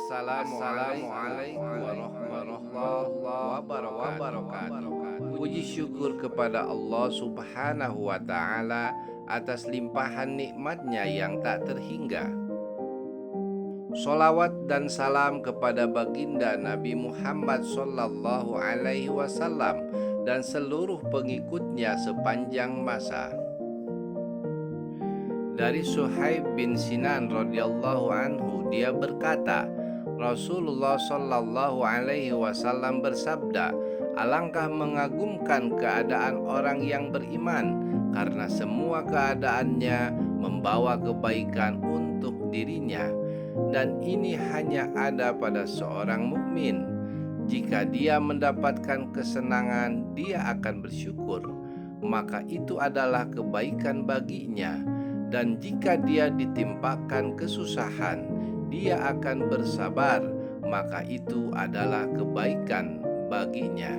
Assalamualaikum warahmatullahi wabarakatuh. Puji syukur kepada Allah Subhanahu wa Ta'ala atas limpahan nikmatnya yang tak terhingga. Sholawat dan salam kepada baginda Nabi Muhammad Sallallahu Alaihi Wasallam dan seluruh pengikutnya sepanjang masa. Dari Suhaib bin Sinan radhiyallahu anhu, dia berkata, Rasulullah Shallallahu Alaihi Wasallam bersabda, alangkah mengagumkan keadaan orang yang beriman, karena semua keadaannya membawa kebaikan untuk dirinya, dan ini hanya ada pada seorang mukmin. Jika dia mendapatkan kesenangan, dia akan bersyukur, maka itu adalah kebaikan baginya. Dan jika dia ditimpakan kesusahan, dia akan bersabar, maka itu adalah kebaikan baginya.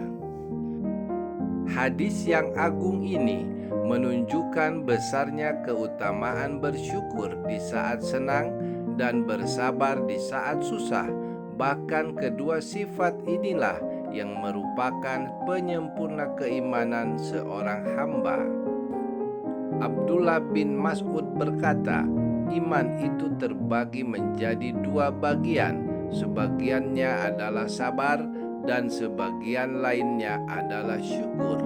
Hadis yang agung ini menunjukkan besarnya keutamaan bersyukur di saat senang dan bersabar di saat susah. Bahkan kedua sifat inilah yang merupakan penyempurna keimanan seorang hamba. Abdullah bin Mas'ud berkata, iman itu terbagi menjadi dua bagian. Sebagiannya adalah sabar dan sebagian lainnya adalah syukur.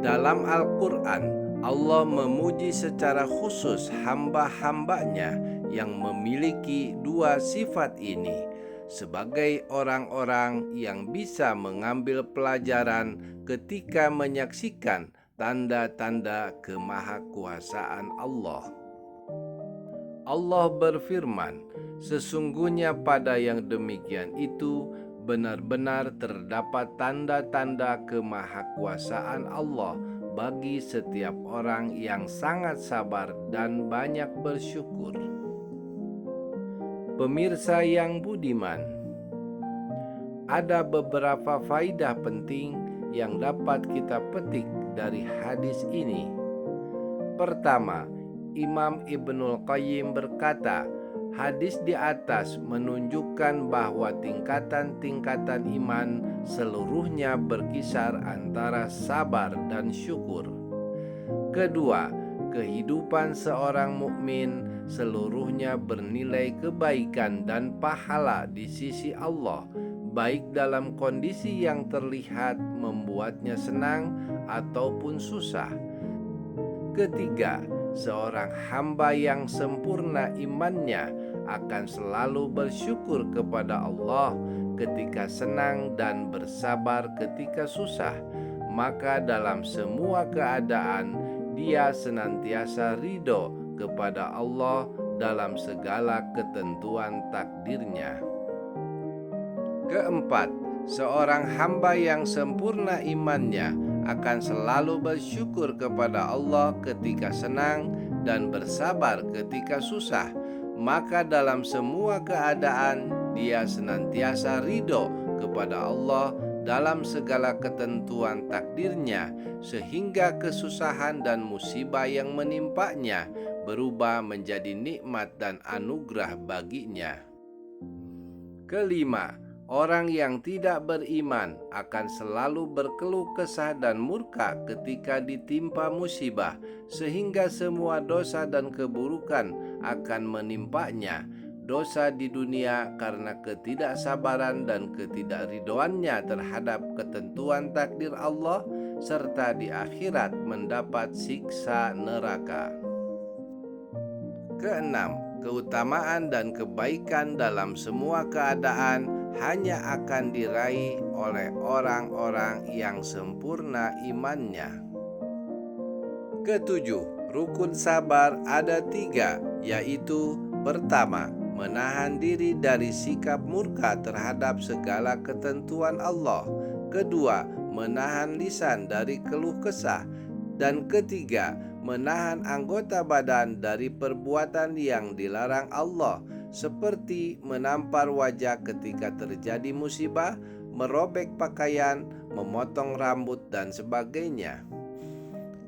Dalam Al-Quran, Allah memuji secara khusus hamba-hambanya yang memiliki dua sifat ini sebagai orang-orang yang bisa mengambil pelajaran ketika menyaksikan tanda-tanda kemahakuasaan Allah. Allah berfirman, sesungguhnya pada yang demikian itu benar-benar terdapat tanda-tanda kemahakuasaan Allah bagi setiap orang yang sangat sabar dan banyak bersyukur. Pemirsa yang budiman, ada beberapa faidah penting yang dapat kita petik dari hadis ini. Pertama, Imam Ibnul Qayyim berkata, hadis di atas menunjukkan bahwa tingkatan-tingkatan iman seluruhnya berkisar antara sabar dan syukur. Kedua, kehidupan seorang mukmin seluruhnya bernilai kebaikan dan pahala di sisi Allah, baik dalam kondisi yang terlihat membuatnya senang ataupun susah. Ketiga, seorang hamba yang sempurna imannya akan selalu bersyukur kepada Allah ketika senang dan bersabar ketika susah. Maka dalam semua keadaan dia senantiasa ridho kepada Allah dalam segala ketentuan takdirnya. Keempat, seorang hamba yang sempurna imannya akan selalu bersyukur kepada Allah ketika senang dan bersabar ketika susah. Maka dalam semua keadaan dia senantiasa ridho kepada Allah dalam segala ketentuan takdirnya, sehingga kesusahan dan musibah yang menimpanya berubah menjadi nikmat dan anugerah baginya. Kelima, orang yang tidak beriman akan selalu berkeluh kesah dan murka ketika ditimpa musibah, sehingga semua dosa dan keburukan akan menimpanya. Dosa di dunia karena ketidaksabaran dan ketidakridhoannya terhadap ketentuan takdir Allah, serta di akhirat mendapat siksa neraka. Keenam, keutamaan dan kebaikan dalam semua keadaan hanya akan diraih oleh orang-orang yang sempurna imannya. Ketujuh, rukun sabar ada 3, yaitu pertama, menahan diri dari sikap murka terhadap segala ketentuan Allah. Kedua, menahan lisan dari keluh kesah. Dan ketiga, menahan anggota badan dari perbuatan yang dilarang Allah, seperti menampar wajah ketika terjadi musibah, merobek pakaian, memotong rambut, dan sebagainya.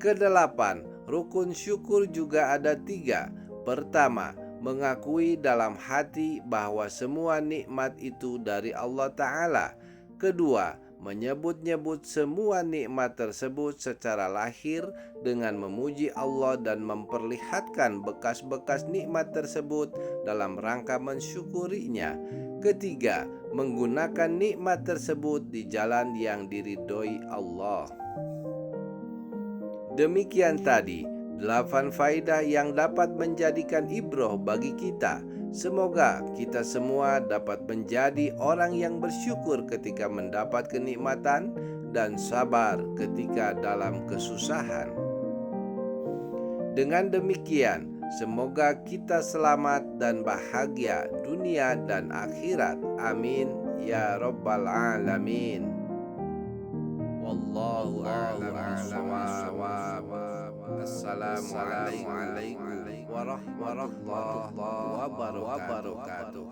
Kedelapan, rukun syukur juga ada 3. Pertama, mengakui dalam hati bahwa semua nikmat itu dari Allah Ta'ala. Kedua, menyebut-nyebut semua nikmat tersebut secara lahir dengan memuji Allah dan memperlihatkan bekas-bekas nikmat tersebut dalam rangka mensyukurinya. Ketiga, menggunakan nikmat tersebut di jalan yang diridhoi Allah. Demikian tadi 8 faedah yang dapat menjadikan ibrah bagi kita. Semoga kita semua dapat menjadi orang yang bersyukur ketika mendapat kenikmatan dan sabar ketika dalam kesusahan. Dengan demikian, semoga kita selamat dan bahagia dunia dan akhirat. Amin ya rabbal alamin. Wallahu a'lam bishawab. Assalamualaikum warahmatullahi wabarakatuh.